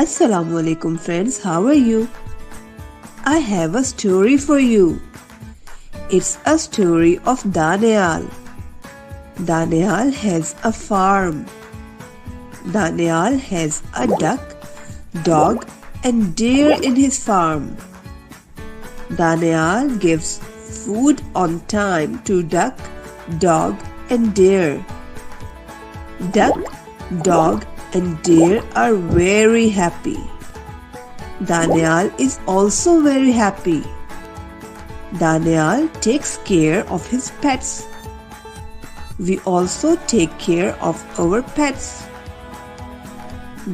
Assalamu alaikum friends, how are you? I have a story for you. It's a story of Daniel. Daniel has a farm. Daniel has a duck, dog and deer in his farm. Daniel gives food on time to duck, dog and deer. Duck, dog and deer are very happy. Daniel is also very happy. Daniel takes care of his pets. We also take care of our pets.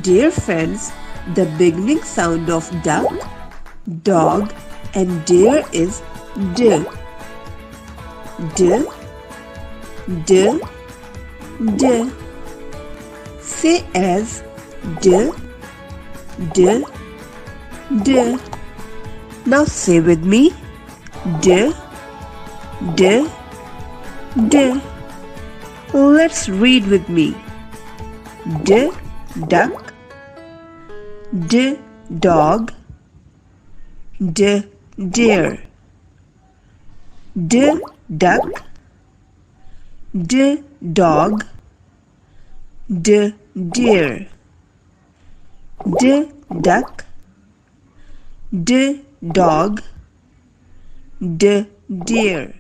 Dear friends, the beginning sound of duck, dog and deer is D. D, D, D. Say as D, D, D. Now say with me D, D, D. Let's read with me. D, duck, D, dog, D, deer. D, duck, D, dog, D, deer. D, duck, D, dog, D, deer.